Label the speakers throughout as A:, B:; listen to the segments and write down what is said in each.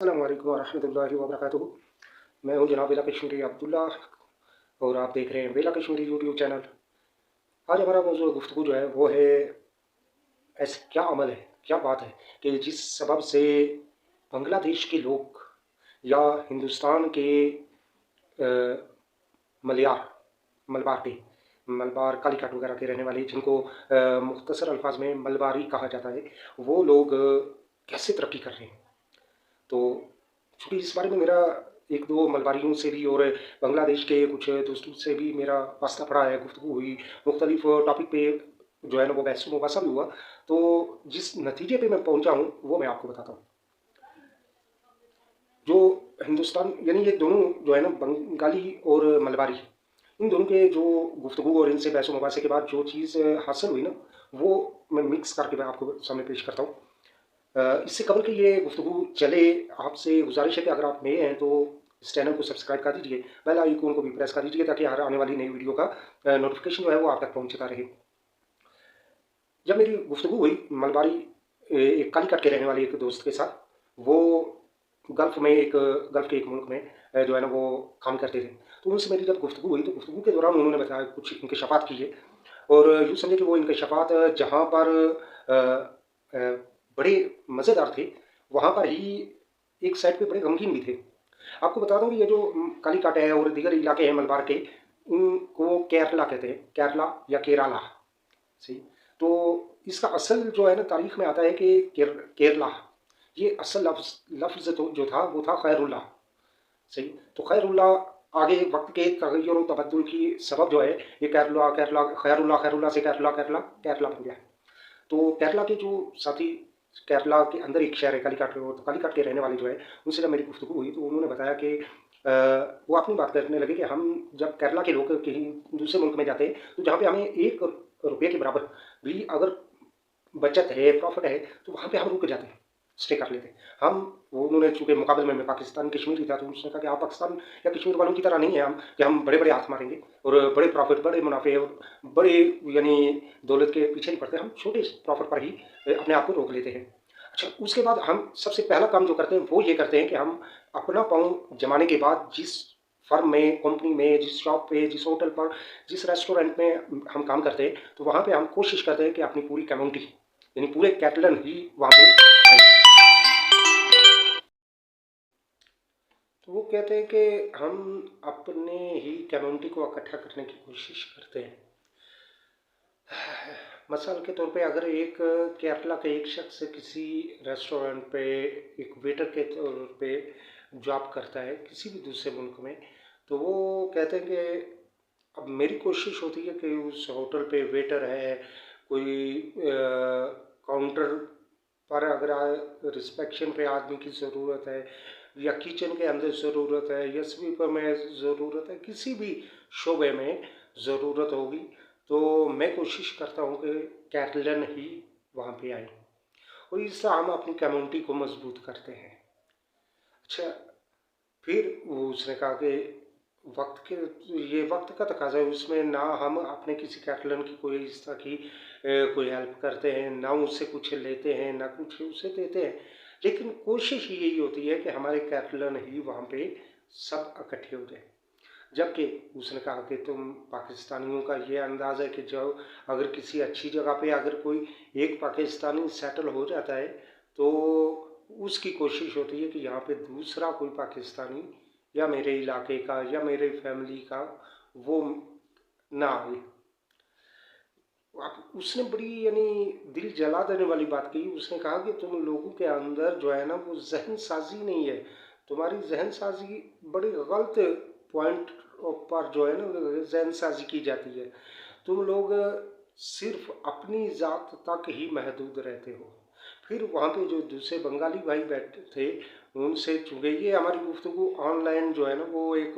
A: अस्सलाम वालेकुम वरहमतुल्लाहि वबरकातुहू। मैं हूं जनाब बेला कश्मीरी अब्दुल्ला और आप देख रहे हैं बेला कश्मीरी यूट्यूब चैनल। आज हमारा मौजूद गुफ्तगू जो है वो है, ऐसा क्या अमल है, क्या बात है कि जिस सबब से बांग्लादेश के लोग या हिंदुस्तान के अ, मलयार मलबार के मलबार कालीकट वगैरह के रहने वाले, जिनको मुख्तसर अल्फाज में मलबारी कहा जाता है, वो लोग कैसे तरक्की कर रहे हैं। तो चूँकि इस बारे में मेरा एक दो मलबारियों से भी और बांग्लादेश के कुछ दोस्तों से भी मेरा वास्ता पड़ा है, गुफ्तगू हुई, मुख्तलिफ टॉपिक पे जो है ना वो बहस मुबासा भी हुआ। तो जिस नतीजे पे मैं पहुंचा हूँ वो मैं आपको बताता हूँ। जो हिंदुस्तान यानी ये दोनों जो है ना, बंगाली और मलबारी, इन दोनों के जो गुफ्तगू और इनसे बहस मुबासे के बाद जो चीज़ हासिल हुई ना, वो मैं मिक्स करके मैं आपको सामने पेश करता हूँ। इससे कबल कि ये गुफ्तगू चले, आपसे गुजारिश है कि अगर आप नए हैं तो इस चैनल को सब्सक्राइब कर दीजिए, बेल आइकन को भी प्रेस कर दीजिए, ताकि हर आने वाली नई वीडियो का नोटिफिकेशन जो है वो आप तक पहुंचता रहे। जब मेरी गुफ्तगू हुई मलबारी एक कालीकट के रहने वाले एक दोस्त के साथ, वो गल्फ़ के एक मुल्क में जो है ना वो काम करते थे। तो उनसे मेरी जब गुफ्तगू हुई तो गुफ्तगू के दौरान उन्होंने बताया, कुछ इंकशाफात किए, और यूँ समझे कि वो इंकशाफात जहाँ पर अ, अ, बड़े मज़ेदार थे, वहाँ पर ही एक साइड पे बड़े गमगीन भी थे। आपको बता दूँ कि ये जो कालीकट है और दीगर इलाके हैं मलबार के, इनको केरला कहते हैं, केरला या केराला। सही। तो इसका असल जो है ना तारीख में आता है कि केरला, ये असल लफ्ज़ तो जो था वो था खैरुल्लाह। सही। तो खैरुल्लाह आगे वक्त के तगय्युर और तबद्दुल की सबब जो है, ये केरला केरला खैरुल्लाह खैरुल्लाह से केरला केरला केरला बन गया। तो केरला के जो साथी, केरला के अंदर एक शहर है कालीकट, तो कालीकट के रहने वाले जो है, उनसे जब मेरी गुफ्तगू हुई तो उन्होंने बताया कि वो अपनी बात करने लगे कि हम जब केरला के लोग कहीं दूसरे मुल्क में जाते हैं, तो जहाँ पे हमें 1 रुपये के बराबर भी अगर बचत है, प्रॉफिट है, तो वहाँ पे हम रुक जाते हैं, स्टे कर लेते हैं हम। वो उन्होंने चूंकि मुकाबले में मैं पाकिस्तान कश्मीरी था, तो उसने कहा कि आप पाकिस्तान या कश्मीर वालों की तरह नहीं है हम, कि हम बड़े बड़े हाथ मारेंगे और बड़े प्रॉफिट, बड़े मुनाफे और बड़े यानी दौलत के पीछे नहीं पड़ते, हम छोटे प्रॉफिट पर ही अपने आप को रोक लेते हैं। अच्छा, उसके बाद हम सबसे पहला काम जो करते हैं वो ये करते हैं कि हम अपना पाँव जमाने के बाद जिस फर्म में, कंपनी में, जिस शॉप पे, जिस होटल पर, जिस रेस्टोरेंट में हम काम करते हैं, तो वहाँ पे हम कोशिश करते हैं कि अपनी पूरी कम्युनिटी यानी पूरे कैटलन ही वहाँ पे आए। तो वो कहते हैं कि हम अपने ही कम्युनिटी को इकट्ठा करने की कोशिश करते हैं। मिसाल के तौर पे अगर एक केरला का एक शख्स किसी रेस्टोरेंट पे एक वेटर के तौर पे जॉब करता है किसी भी दूसरे मुल्क में, तो वो कहते हैं कि अब मेरी कोशिश होती है कि उस होटल पे वेटर है, कोई काउंटर पर अगर रिस्पेक्शन पे आदमी की ज़रूरत है, या किचन के अंदर ज़रूरत है, या स्वीपर में ज़रूरत है, किसी भी शोबे में ज़रूरत होगी, तो मैं कोशिश करता हूँ कि कैटलन ही वहाँ पे आए, और इससे हम अपनी कम्युनिटी को मजबूत करते हैं। अच्छा, फिर वो उसने कहा कि वक्त के ये वक्त का तकाजा है, उसमें ना हम अपने किसी कैटलन की कोई इस तरह की कोई हेल्प करते हैं, ना उससे कुछ लेते हैं, ना कुछ उसे देते हैं, लेकिन कोशिश यही होती है कि हमारे कैटलन ही वहाँ पे सब इकट्ठे हो जाए। जबकि उसने कहा कि तुम पाकिस्तानियों का ये अंदाज़ है कि जो अगर किसी अच्छी जगह पे अगर कोई एक पाकिस्तानी सेटल हो जाता है, तो उसकी कोशिश होती है कि यहाँ पे दूसरा कोई पाकिस्तानी या मेरे इलाके का या मेरे फैमिली का वो ना आए। उसने बड़ी यानी दिल जला देने वाली बात कही। उसने कहा कि तुम लोगों के अंदर जो है ना वो जहन साजी नहीं है, तुम्हारी जहन साजी बड़ी गलत पॉइंट पर जो है ना जहन साजी की जाती है। तुम लोग सिर्फ अपनी ज़ात तक ही महदूद रहते हो। फिर वहाँ पे जो दूसरे बंगाली भाई बैठे थे, उनसे चूँकि ये हमारी गुफ्तगू ऑनलाइन जो है ना वो एक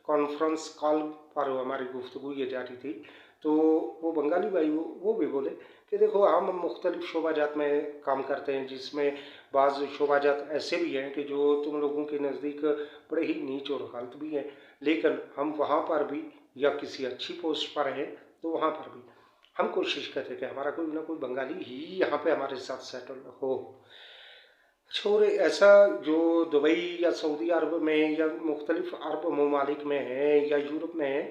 A: कॉन्फ्रेंस कॉल पर हमारी गुफ्तगू ये जारी थी। तो वो बंगाली भाई वो भी बोले कि देखो हम मुख्तलिफ शोबाजात में काम करते हैं, जिसमें बाज़ शोबाजात ऐसे भी हैं कि जो तुम लोगों के नज़दीक बड़े ही नीच और गलत भी हैं, लेकिन हम वहाँ पर भी या किसी अच्छी पोस्ट पर हैं तो वहाँ पर भी हम कोशिश करते हैं कि हमारा कोई ना कोई बंगाली ही यहाँ पे हमारे साथ सेटल हो। अच्छा, और ऐसा जो दुबई या सऊदी अरब में या मुख्तलिफ अरब ममालिक में है या यूरोप में है,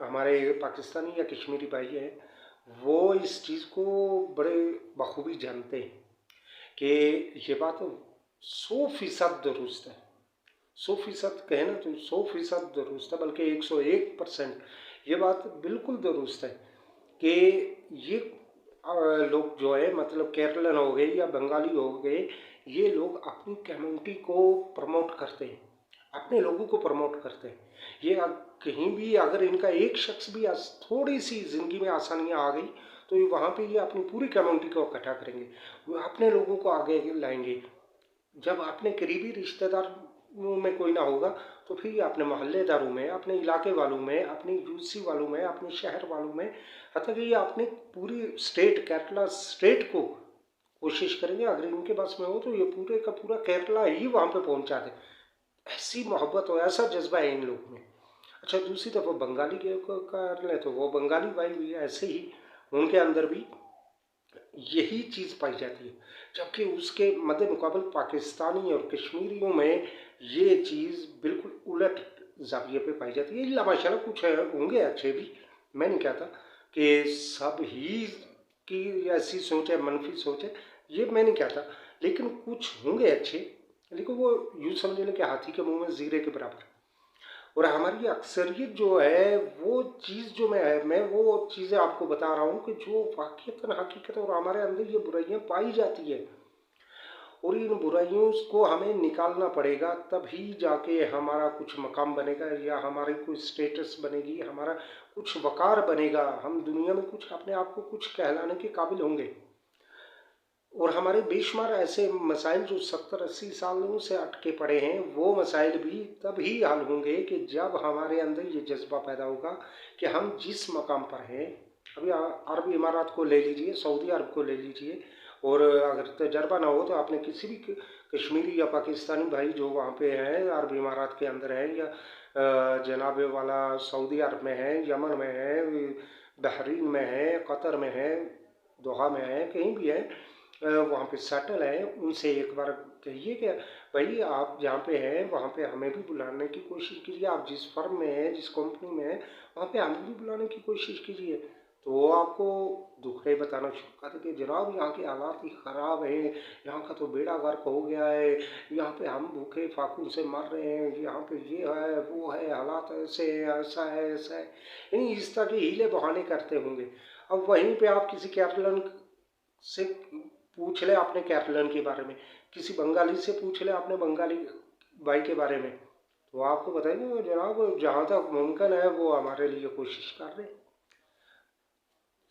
A: हमारे पाकिस्तानी या कश्मीरी भाई हैं, वो इस चीज़ को बड़े बखूबी जानते हैं कि ये बात 100% दुरुस्त है। 100% कहे ना तो 100% दुरुस्त है, बल्कि 101% ये बात बिल्कुल दुरुस्त है कि ये लोग जो है, मतलब केरलन हो गए या बंगाली हो गए, ये लोग अपनी कम्युनिटी को प्रमोट करते हैं, अपने लोगों को प्रमोट करते हैं। ये कहीं भी अगर इनका एक शख्स भी थोड़ी सी ज़िंदगी में आसानियाँ आ गई, तो ये वहाँ पे ये अपनी पूरी कम्युनिटी को इकट्ठा करेंगे, वो अपने लोगों को आगे लाएंगे। जब अपने करीबी रिश्तेदारों में कोई ना होगा, तो फिर ये अपने मोहल्लेदारों में, अपने इलाके वालों में, अपने यूसी वालों में, अपने शहर वालों में, हत्या कि ये अपने पूरी स्टेट, केरला स्टेट को कोशिश करेंगे, अगर इनके पास में हो तो ये पूरे का पूरा केरला ही वहाँ पे पहुँचा दे। ऐसी मोहब्बत हो, ऐसा जज्बा है इन लोगों में। अच्छा, दूसरी तरफ बंगाली के कर ले तो वो बंगाली भाई भी ऐसे ही, उनके अंदर भी यही चीज़ पाई जाती है, जबकि उसके मद्दे मुकाबल पाकिस्तानी और कश्मीरियों में ये चीज़ बिल्कुल उलट जाविये पे पाई जाती है। इल्ला माशाल्लाह कुछ होंगे अच्छे भी, मैं नहीं कहता कि सब ही की ऐसी सोच है, मनफी सोच है, ये मैं नहीं कहता, लेकिन कुछ होंगे अच्छे, लेकिन वो यूँ समझ लें कि हाथी के मुंह में जीरे के बराबर। और हमारी अक्सरियत जो है, वो चीज़ जो मैं वो चीज़ें आपको बता रहा हूँ कि जो वाक़ईतन हकीकत और हमारे अंदर ये बुराइयां पाई जाती है, और इन बुराइयों को हमें निकालना पड़ेगा, तभी जाके हमारा कुछ मकाम बनेगा, या हमारी कोई स्टेटस बनेगी, हमारा कुछ वक़ार बनेगा, हम दुनिया में कुछ अपने आप को कुछ कहलाने के काबिल होंगे। और हमारे बेशुमार ऐसे मसाइल जो 70-80 सालों से अटके पड़े हैं, वो मसाइल भी तभी हल होंगे कि जब हमारे अंदर ये जज्बा पैदा होगा कि हम जिस मकाम पर हैं, अभी अरब इमारात को ले लीजिए, सऊदी अरब को ले लीजिए, और अगर तजर्बा ना हो तो आपने किसी भी कश्मीरी या पाकिस्तानी भाई जो वहाँ पे हैं, अरब इमारात के अंदर हैं, या जनाब वाला सऊदी अरब में है, यमन में है, बहरीन में है, कतर में है, दोहा में है, कहीं भी है, वहाँ पे सेटल है, उनसे एक बार कहिए कि भाई आप जहाँ पे हैं वहाँ पे हमें भी बुलाने की कोशिश कीजिए, आप जिस फर्म में हैं, जिस कंपनी में हैं, वहाँ पे हमें भी बुलाने की कोशिश कीजिए। तो वो आपको दुखड़े बताना शुरू कर देंगे, जनाब यहाँ के हालात ही ख़राब हैं, यहाँ का तो बेड़ा गर्क हो गया है, यहाँ पे हम भूखे फाकू से मर रहे हैं, यहाँ पे ये है वो है, हालात ऐसे है, ऐसा है, ऐसा है, यानी इस तरह के हीले बहाने करते होंगे। अब वहीं पे आप किसी कैटलन से पूछ ले आपने कैटलन के बारे में, किसी बंगाली से पूछ ले आपने बंगाली भाई के बारे में, तो आपको बताएंगे जनाब जहाँ तक मुमकिन है वो हमारे लिए कोशिश कर रहे हैं।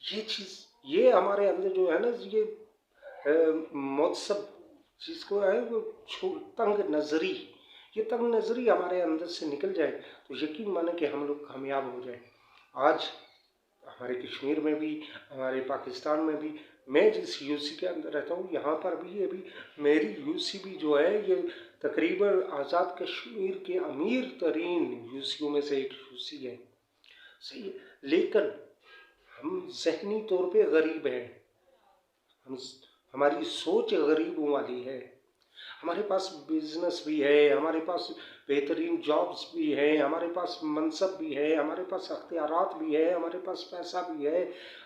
A: ये चीज़, ये हमारे अंदर जो है ना, ये मौसम जिसको है वो तंग नज़री, ये तंग नज़री हमारे अंदर से निकल जाए, तो यकीन माने कि हम लोग कामयाब हो जाए। आज हमारे कश्मीर में भी, हमारे पाकिस्तान में भी, मैं जिस यूसी के अंदर रहता हूँ यहाँ पर भी, ये भी मेरी यूसी भी जो है, ये तकरीबन आज़ाद कश्मीर के अमीर तरीन यूसियों में से एक यूसी है, सही है, लेकिन हम जहनी तौर पे गरीब हैं, हम हमारी सोच गरीबों वाली है। हमारे पास बिजनेस भी है, हमारे पास बेहतरीन जॉब्स भी हैं, हमारे पास मनसब भी है, हमारे पास अख्तियारात भी है, हमारे पास पैसा भी है,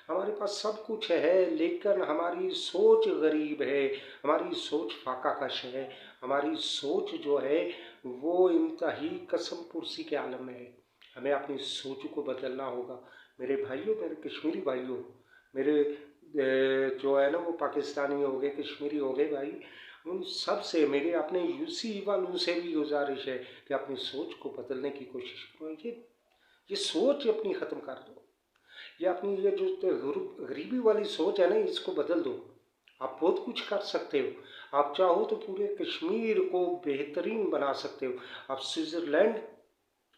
A: हमारे पास सब कुछ है, लेकिन हमारी सोच गरीब है, हमारी सोच फाका कश है, हमारी सोच जो है वो इंतही कसम पुरसी के आलम में है। हमें अपनी सोच को बदलना होगा। मेरे भाइयों, मेरे कश्मीरी भाइयों, मेरे जो है ना वो पाकिस्तानी हो गए, कश्मीरी हो गए भाई, उन सब से मेरे अपने यूसी वालों से भी गुजारिश है कि अपनी सोच को बदलने की कोशिश करो। ये सोच अपनी ख़त्म कर दो, ये अपनी ये जो गरीबी वाली सोच है ना, इसको बदल दो। आप बहुत कुछ कर सकते हो, आप चाहो तो पूरे कश्मीर को बेहतरीन बना सकते हो। आप स्विट्ज़रलैंड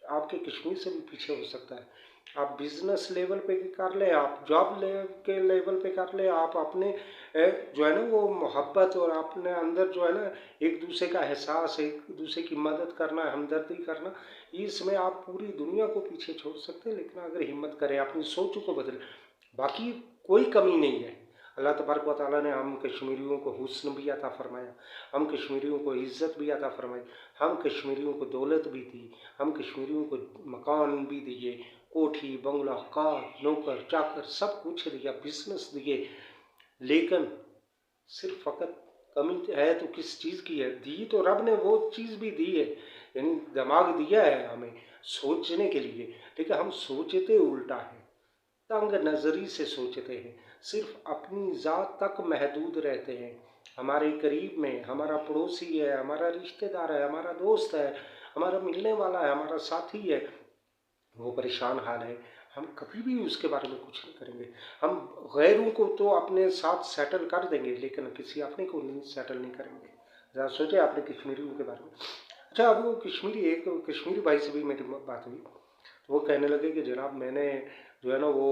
A: आपके कश्मीर से भी पीछे हो सकता है। आप बिजनेस लेवल पे कर ले, आप जॉब के लेवल पे कर ले, आप अपने जो है ना वो मोहब्बत और अपने अंदर जो है ना एक दूसरे का एहसास, एक दूसरे की मदद करना, हमदर्दी करना, इसमें आप पूरी दुनिया को पीछे छोड़ सकते हैं, लेकिन अगर हिम्मत करें, अपनी सोच को बदलें, बाकी कोई कमी नहीं है। अल्लाह तबारक व तआला ने हम कश्मीरियों को हुस्न भी अता फरमाया, हम कश्मीरियों को इज़्ज़त भी अता फरमाई, हम कश्मीरियों को दौलत भी दी, हम कश्मीरियों को मकान भी दिए, कोठी बंगला कार नौकर चाकर सब कुछ दिया, बिजनेस दिए। लेकिन सिर्फ फ़कत कमी है तो किस चीज़ की है? दी तो रब ने वो चीज़ भी दी है, यानी दिमाग दिया है हमें सोचने के लिए, लेकिन हम सोचते उल्टा है, तंग नज़री से सोचते हैं, सिर्फ अपनी ज़ात तक महदूद रहते हैं। हमारे करीब में हमारा पड़ोसी है, हमारा रिश्तेदार है, हमारा दोस्त है, हमारा मिलने वाला है, हमारा साथी है, वो परेशान हाल है, हम कभी भी उसके बारे में कुछ नहीं करेंगे। हम गैरों को तो अपने साथ सेटल कर देंगे, लेकिन किसी अपने को नहीं सेटल नहीं करेंगे। ज़रा सोचे आपने कश्मीरियों के बारे में। अच्छा, अब वो एक कश्मीरी भाई से भी मेरी बात हुई, तो वो कहने लगे कि जनाब मैंने जो है ना वो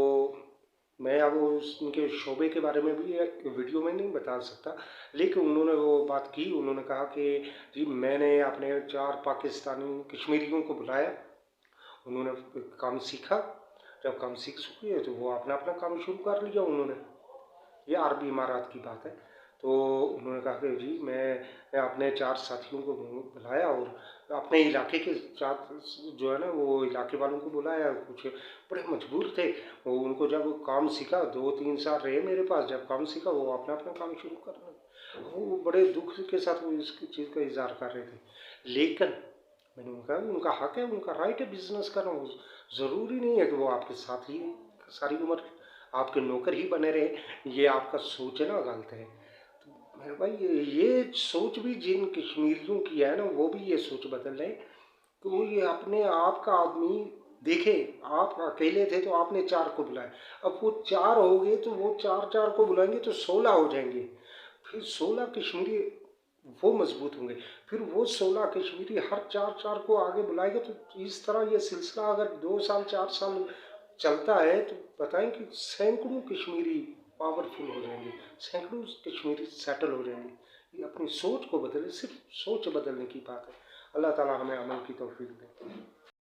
A: मैं अब उनके शोबे के बारे में भी एक वीडियो में नहीं बता सकता, लेकिन उन्होंने वो बात की। उन्होंने कहा कि जी मैंने अपने 4 पाकिस्तानी कश्मीरियों को बुलाया, उन्होंने काम सीखा, जब काम सीख चुके हैं तो वो अपना अपना काम शुरू कर लिया उन्होंने। ये अरब इमारात की बात है। तो उन्होंने कहा कि जी मैं अपने 4 साथियों को बुलाया और अपने इलाके के साथ जो है ना वो इलाके वालों को बुलाया, कुछ बड़े मजबूर थे वो, उनको जब काम सीखा 2-3 साल रहे मेरे पास, जब काम सीखा वो अपना अपना काम शुरू कर रहे, वो बड़े दुख के साथ वो इस चीज़ का इजहार कर रहे थे। लेकिन मैंने उनका उनका हक है, उनका राइट है बिजनेस करना, ज़रूरी नहीं है कि वो आपके साथ ही सारी उम्र आपके नौकर ही बने रहे, ये आपका सोचना गलत है। तो मेरे भाई ये सोच भी जिन कश्मीरियों की है ना वो भी ये सोच बदल लें कि वो ये अपने आप का आदमी देखे। आप अकेले थे तो आपने 4 को बुलाया, अब वो 4 हो गए तो वो 4-4 को बुलाएंगे तो 16 हो जाएंगे, फिर 16 कश्मीरी वो मजबूत होंगे, फिर वो 16 कश्मीरी हर 4-4 को आगे बुलाएंगे, तो इस तरह ये सिलसिला अगर 2 साल 4 साल चलता है तो बताएं कि सैकड़ों कश्मीरी पावरफुल हो जाएंगे, सैकड़ों कश्मीरी सेटल हो जाएंगे। ये अपनी सोच को बदले, सिर्फ सोच बदलने की बात है। अल्लाह ताला हमें अमल की तौफीक दे।